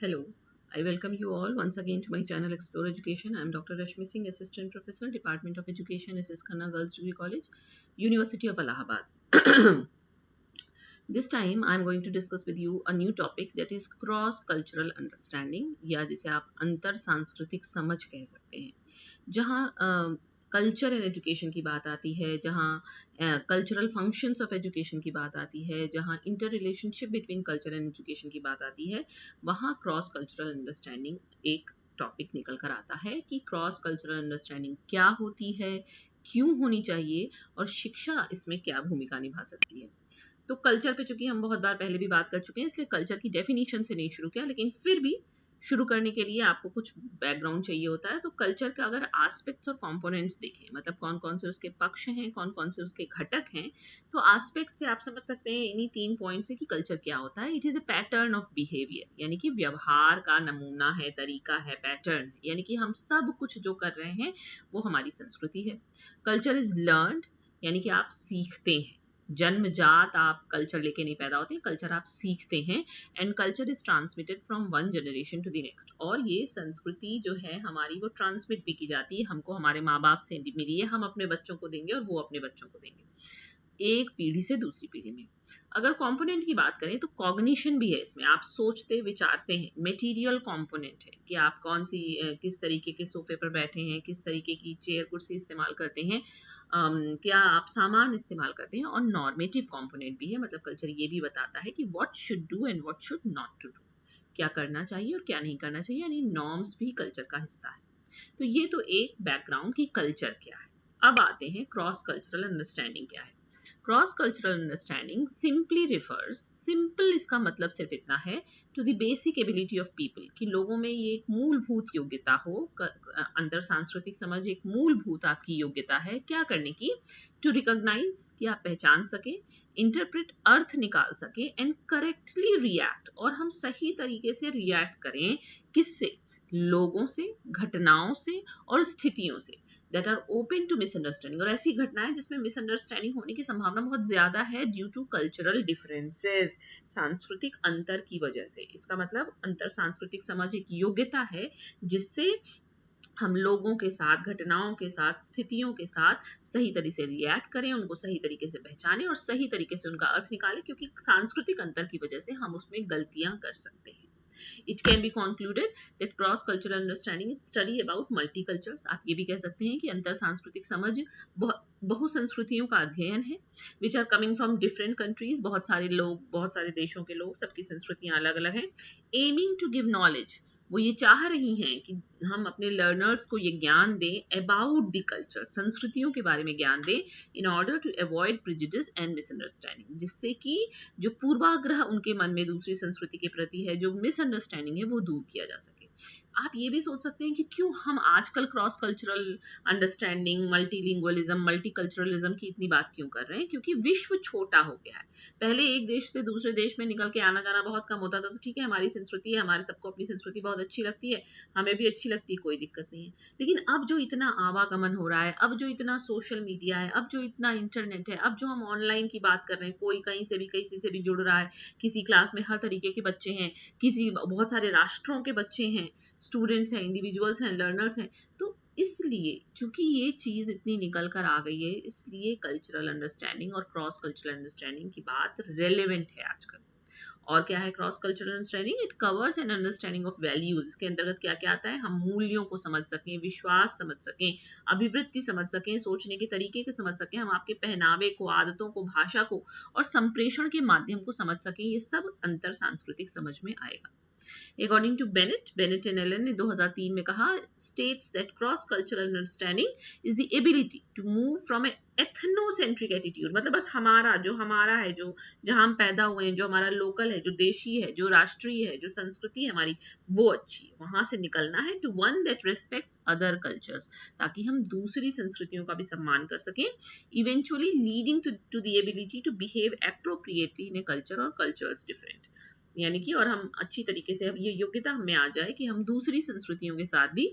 Hello, I welcome you all once again to my channel Explore Education. I am Dr. Rashmi Singh, Assistant Professor, Department of Education, SS Khanna Girls Degree College, University of Allahabad. This time I am going to discuss with you a new topic that is cross cultural understanding या जिसे आप अंतर सांस्कृतिक समझ कह सकते हैं, जहाँ कल्चर एंड एजुकेशन की बात आती है, जहाँ कल्चरल फंक्शंस ऑफ एजुकेशन की बात आती है, जहाँ inter relationship between culture and education की बात आती है, वहाँ क्रॉस कल्चरल अंडरस्टैंडिंग एक टॉपिक निकल कर आता है कि क्रॉस कल्चरल अंडरस्टैंडिंग क्या होती है, क्यों होनी चाहिए और शिक्षा इसमें क्या भूमिका निभा सकती है। तो कल्चर पे चूंकि हम बहुत बार पहले भी बात कर चुके हैं, इसलिए कल्चर की डेफिनेशन से नहीं शुरू किया, लेकिन फिर भी शुरू करने के लिए आपको कुछ बैकग्राउंड चाहिए होता है। तो कल्चर के अगर एस्पेक्ट्स और कंपोनेंट्स देखें, मतलब कौन कौन से उसके पक्ष हैं, कौन कौन से उसके घटक हैं, तो एस्पेक्ट से आप समझ सकते हैं इन्हीं 3 पॉइंट से कि कल्चर क्या होता है। It is a pattern of behaviour, यानी कि व्यवहार का नमूना है, तरीका है, पैटर्न, यानी कि हम सब कुछ जो कर रहे हैं वो हमारी संस्कृति है। कल्चर इज लर्नड, यानी कि आप सीखते हैं, जन्मजात आप कल्चर लेके नहीं पैदा होते, कल्चर आप सीखते हैं। And culture is transmitted from one generation to the next, और ये संस्कृति जो है हमारी वो ट्रांसमिट भी की जाती है। हमको हमारे माँ बाप से मिली है, हम अपने बच्चों को देंगे और वो अपने बच्चों को देंगे, एक पीढ़ी से दूसरी पीढ़ी में। अगर कंपोनेंट की बात करें तो कॉग्निशन भी है इसमें, आप सोचते विचारते हैं। मटेरियल कंपोनेंट है कि आप कौन सी किस तरीके के सोफे पर बैठे हैं, किस तरीके की चेयर कुर्सी इस्तेमाल करते हैं, क्या आप सामान इस्तेमाल करते हैं। और नॉर्मेटिव कंपोनेंट भी है, मतलब कल्चर ये भी बताता है कि what should do and what should not to do, क्या करना चाहिए और क्या नहीं करना चाहिए, यानी नॉर्म्स भी कल्चर का हिस्सा है। तो ये तो एक बैकग्राउंड की कल्चर क्या है। अब आते हैं क्रॉस कल्चरल अंडरस्टैंडिंग क्या है। Cross cultural understanding simply refers, simple इसका मतलब सिर्फ इतना है, to the basic ability of people, कि लोगों में ये एक मूलभूत योग्यता हो। अंतर सांस्कृतिक समझ एक मूलभूत आपकी योग्यता है क्या करने की, टू रिकॉग्नाइज, कि आप पहचान सके, इंटरप्रेट अर्थ निकाल सके, एंड करेक्टली रिएक्ट, और हम सही तरीके से रिएक्ट करें, किससे, लोगों से, घटनाओं से और स्थितियों से, that are open to misunderstanding, और ऐसी घटनाएं जिसमें मिसअंडरस्टैंडिंग होने की संभावना बहुत ज्यादा है ड्यू टू कल्चरल डिफरेंसेस, सांस्कृतिक अंतर की वजह से। इसका मतलब अंतर सांस्कृतिक समझ एक योग्यता है जिससे हम लोगों के साथ, घटनाओं के साथ, स्थितियों के साथ सही तरीके से रिएक्ट करें, उनको सही तरीके से पहचानें और सही तरीके से उनका अर्थ निकालें, क्योंकि सांस्कृतिक अंतर की वजह से हम उसमें गलतियां कर सकते हैं। It can be concluded that cross-cultural understanding is study about multicultures. आप ये भी कह सकते हैं कि अंतर सांस्कृतिक समझ बहु संस्कृतियों का अध्ययन है, which are coming from different countries, बहुत सारे लोग, बहुत सारे देशों के लोग, सबकी संस्कृतियां अलग अलग हैं। Aiming to give knowledge, वो ये चाह रही हैं कि हम अपने लर्नर्स को ये ज्ञान दें अबाउट द कल्चर, संस्कृतियों के बारे में ज्ञान दें, in order to avoid prejudice and misunderstanding, जिससे कि जो पूर्वाग्रह उनके मन में दूसरी संस्कृति के प्रति है, जो मिसअंडरस्टैंडिंग है, वो दूर किया जा सके। आप ये भी सोच सकते हैं कि क्यों हम आजकल cross cultural understanding, multilingualism, multiculturalism की इतनी बात क्यों कर रहे हैं, क्योंकि विश्व छोटा हो गया है। पहले एक देश से दूसरे देश में निकल के आना जाना बहुत कम होता था, तो ठीक है हमारी संस्कृति है, हमारे सबको अपनी संस्कृति बहुत अच्छी लगती है, हमें भी अच्छी लगती है, कोई दिक्कत नहीं है। लेकिन अब जो इतना आवागमन हो रहा है, अब जो इतना सोशल मीडिया है, अब जो इतना इंटरनेट है, अब जो हम ऑनलाइन की बात कर रहे हैं, कोई कहीं से भी किसी से भी जुड़ रहा है, किसी क्लास में हर तरीके के बच्चे हैं, किसी बहुत सारे राष्ट्रों के बच्चे हैं, स्टूडेंट्स हैं, इंडिविजुअल्स हैं, लर्नर्स हैं। तो इसलिए चूंकि ये चीज इतनी निकल कर आ गई है, इसलिए कल्चरल अंडरस्टैंडिंग और क्रॉस कल्चरल अंडरस्टैंडिंग की बात रेलेवेंट है आजकल। और क्या है cross cultural understanding, it covers an understanding of values. इसके अंतर्गत क्या क्या आता है, हम मूल्यों को समझ सकें, विश्वास समझ सकें, अभिवृत्ति समझ सकें, सोचने के तरीके को समझ सकें, हम आपके पहनावे को, आदतों को, भाषा को और संप्रेषण के माध्यम को समझ सकें। ये सब अंतर सांस्कृतिक समझ में आएगा। According to Bennett and Allen ने 2003 में कहा, states that cross-cultural understanding is the ability to move from an ethnocentric attitude, मतलब बस हमारा जो हमारा है, जो जहाँ हम पैदा हुए हैं, जो हमारा लोकल है, जो देशी है, जो राष्ट्रीय है, जो संस्कृति है हमारी, वो अच्छी है, वहां से निकलना है, to one that respects other cultures, ताकि हम दूसरी संस्कृतियों का भी सम्मान कर सकें, eventually leading to the ability to behave appropriately in a culture or cultures different, यानी कि और हम अच्छी तरीके से, अब ये योग्यता हमें आ जाए कि हम दूसरी संस्कृतियों के साथ भी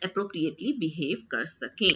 अप्रोप्रिएटली बिहेव कर सकें।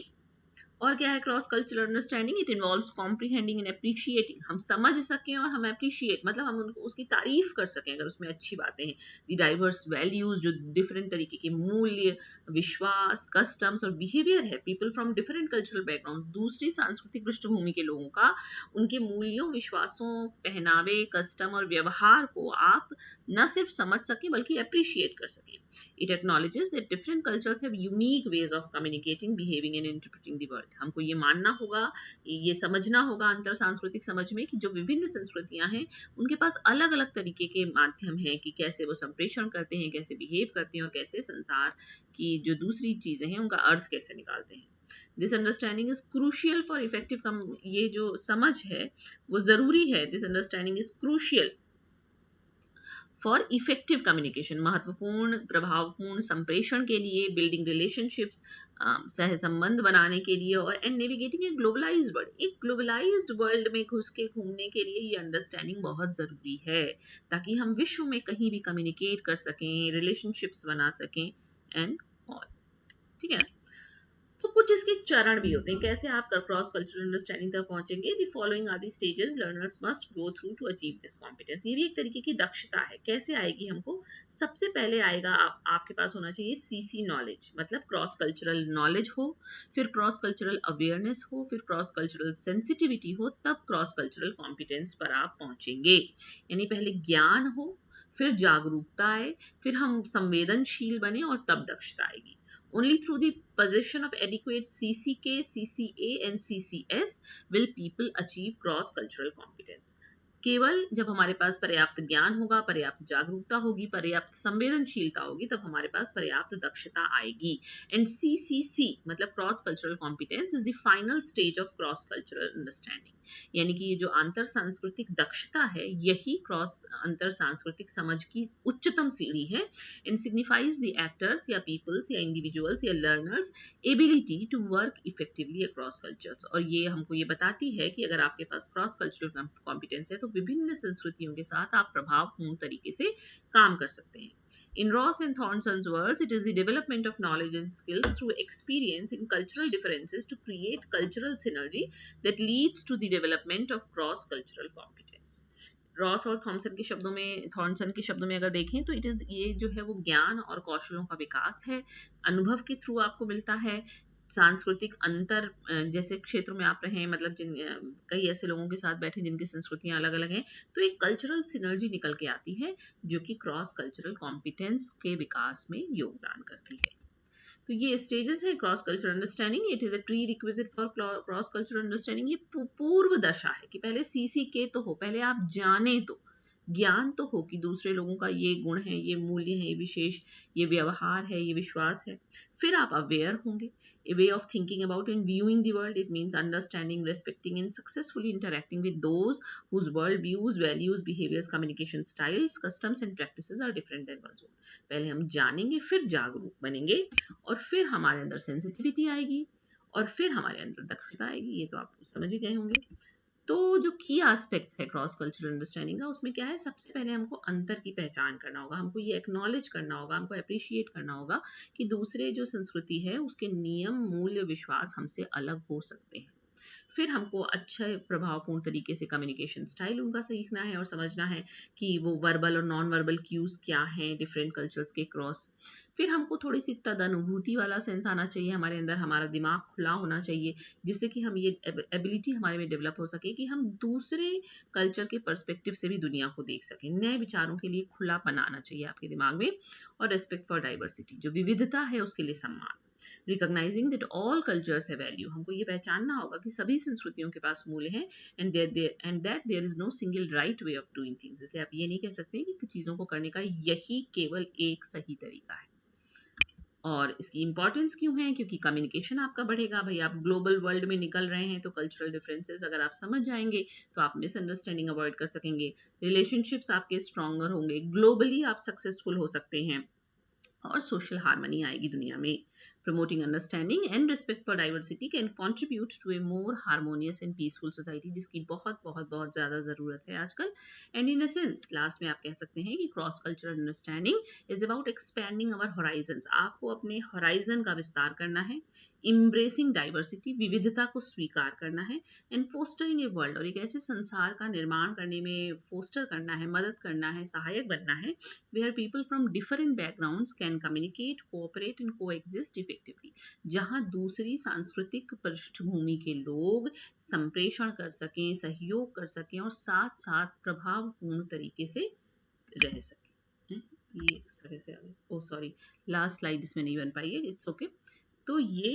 और क्या है cross cultural understanding? It involves comprehending and appreciating, हम समझ सकें और हम अप्रिशिएट मतलब हम उनको उसकी तारीफ कर सकें अगर उसमें अच्छी बातें हैं। द डाइवर्स वैल्यूज, जो डिफरेंट तरीके के मूल्य, विश्वास, कस्टम्स और बिहेवियर है people from different cultural background, दूसरी सांस्कृतिक पृष्ठभूमि के लोगों का, उनके मूल्यों, विश्वासों, पहनावे, कस्टम और व्यवहार को आप न सिर्फ समझ सकें बल्कि अप्रिशिएट कर सकें। It acknowledges that different cultures have unique ways of communicating, behaving and interpreting the world. हमको ये मानना होगा, ये समझना होगा अंतर सांस्कृतिक समझ में कि जो विभिन्न संस्कृतियां हैं उनके पास अलग अलग तरीके के माध्यम हैं कि कैसे वो संप्रेषण करते हैं, कैसे बिहेव करते हैं और कैसे संसार की जो दूसरी चीजें हैं उनका अर्थ कैसे निकालते हैं। This understanding is crucial for effective, ये जो समझ है वो जरूरी है। This understanding is crucial for effective communication, महत्वपूर्ण प्रभावपूर्ण संप्रेषण के लिए, बिल्डिंग रिलेशनशिप्स, सह संबंध बनाने के लिए, और and navigating A globalised world, एक ग्लोबलाइज्ड वर्ल्ड में घुस के घूमने के लिए ये अंडरस्टैंडिंग बहुत जरूरी है ताकि हम विश्व में कहीं भी कम्युनिकेट कर सकें, रिलेशनशिप्स बना सकें एंड ऑल। ठीक है, तो कुछ इसके चरण भी होते हैं कैसे आप क्रॉस कल्चरल अंडरस्टैंडिंग तक पहुंचेंगे। The following are the stages learners must go through to achieve this competence. ये भी एक तरीके की दक्षता है, कैसे आएगी हमको? सबसे पहले आएगा आपके पास होना चाहिए सीसी नॉलेज, मतलब क्रॉस कल्चरल नॉलेज हो, फिर क्रॉस कल्चरल अवेयरनेस हो, फिर क्रॉस कल्चरल सेंसिटिविटी हो, तब क्रॉस कल्चरल कॉम्पिटेंस पर आप पहुंचेंगे। यानी पहले ज्ञान हो, फिर जागरूकता आए, फिर हम संवेदनशील बने और तब दक्षता आएगी। Only through the possession of adequate CCK, CCA and CCS will people achieve cross-cultural competence. केवल जब हमारे पास पर्याप्त ज्ञान होगा, पर्याप्त जागरूकता होगी, पर्याप्त संवेदनशीलता होगी, तब हमारे पास पर्याप्त दक्षता आएगी। एंड CCC मतलब cross cultural competence is the final stage of cross cultural understanding, यानी कि ये जो अंतर सांस्कृतिक दक्षता है यही क्रॉस अंतर सांस्कृतिक समझ की उच्चतम सीढ़ी है। एंड सिग्निफाइज द एक्टर्स या पीपल्स या इंडिविजुअल्स या learners ability to work effectively across cultures, और ये हमको ये बताती है कि अगर आपके पास क्रॉस कल्चरल कॉम्पिटेंस है तो विभिन्न संस्कृतियों के साथ आप प्रभावपूर्ण तरीके से काम कर सकते हैं। In Ross and Thornson's words, it is the development of knowledge and skills through experience in cultural differences to create cultural synergy that leads to the development of cross-cultural competence. Ross और Thompson के शब्दों में अगर देखें तो it is ये जो है वो ज्ञान और कौशलों का विकास है, अनुभव के थ्रू आपको मिलता है। सांस्कृतिक अंतर जैसे क्षेत्रों में आप रहे, मतलब कई ऐसे लोगों के साथ बैठे जिनकी संस्कृतियां अलग अलग हैं, तो एक कल्चरल सिनर्जी निकल के आती है जो कि क्रॉस कल्चरल कॉम्पिटेंस के विकास में योगदान करती है। तो ये स्टेजेस है cross cultural understanding. It is a pre requisite for cross cultural understanding. ये पूर्व दशा है कि पहले सीसी के तो हो, पहले आप जाने तो ज्ञान तो हो कि दूसरे लोगों का ये गुण है, ये मूल्य है, ये विशेष, ये व्यवहार है, ये विश्वास है। फिर आप अवेयर होंगे, a way of thinking about and viewing the world. It means understanding, respecting and successfully interacting with those whose world views, values, behaviors, communication styles, customs and practices are different than one's own. पहले हम जानेंगे, फिर जागरूक बनेंगे, और फिर हमारे अंदर सेंसिटिविटी आएगी, और फिर हमारे अंदर दक्षता आएगी। ये तो आप समझ ही गए होंगे। तो जो की एस्पेक्ट है क्रॉस कल्चरल अंडरस्टैंडिंग का, उसमें क्या है, सबसे पहले हमको अंतर की पहचान करना होगा, हमको ये एक्नॉलेज करना होगा, हमको अप्रिशिएट करना होगा कि दूसरे जो संस्कृति है उसके नियम, मूल्य, विश्वास हमसे अलग हो सकते हैं। फिर हमको अच्छे प्रभावपूर्ण तरीके से कम्युनिकेशन स्टाइल उनका सीखना है और समझना है कि वो वर्बल और नॉन वर्बल क्यूज क्या हैं डिफरेंट कल्चर्स के क्रॉस। फिर हमको थोड़ी सी तदनुभूति वाला सेंस आना चाहिए हमारे अंदर, हमारा दिमाग खुला होना चाहिए, जिससे कि हम ये एबिलिटी हमारे में डेवलप हो सके कि हम दूसरे कल्चर के पर्सपेक्टिव से भी दुनिया को देख सकें। नए विचारों के लिए खुलापन आना चाहिए आपके दिमाग में, और रेस्पेक्ट फॉर डाइवर्सिटी, जो विविधता है उसके लिए सम्मान। रिकॉग्नाइजिंग दैट ऑल कल्चर्स है वैल्यू, हमको ये पहचानना होगा कि सभी संस्कृतियों के पास मूल्य हैं, and that there is no single right way of doing things. इसलिए आप ये नहीं कह सकते कि चीज़ों को करने का यही केवल एक सही तरीका है। और इसकी इंपॉर्टेंस क्यों है? क्योंकि कम्युनिकेशन आपका बढ़ेगा। भाई आप ग्लोबल वर्ल्ड में निकल रहे हैं तो कल्चरल डिफरेंसेस अगर आप समझ जाएंगे तो आप मिसअंडरस्टैंडिंग अवॉइड कर सकेंगे, रिलेशनशिप्स आपके स्ट्रॉन्गर होंगे, ग्लोबली आप सक्सेसफुल हो सकते हैं, और सोशल हार्मनी आएगी दुनिया में। Promoting understanding and respect for diversity can contribute to a more harmonious and peaceful society, जिसकी बहुत बहुत बहुत ज़्यादा ज़रूरत है आजकल। And in a sense, last में आप कह सकते हैं कि cross cultural understanding is about expanding our Horizons. आपको अपने होराइजन का विस्तार करना है, इम्ब्रेसिंग डाइवर्सिटी, विविधता को स्वीकार करना है, एंड फोस्टरिंग ए वर्ल्ड, और एक ऐसे संसार का निर्माण करने में फोस्टर करना है, मदद करना है, सहायक बनना है, where people from different backgrounds can communicate, cooperate and coexist effectively, जहां दूसरी सांस्कृतिक पृष्ठभूमि के लोग संप्रेषण कर सकें, सहयोग कर सकें और साथ साथ प्रभावपूर्ण तरीके से रह सकें। ये इस तरह से ओ सॉरी, लास्ट स्लाइड इसमें नहीं बन पाई है, इट्स ओके। तो ये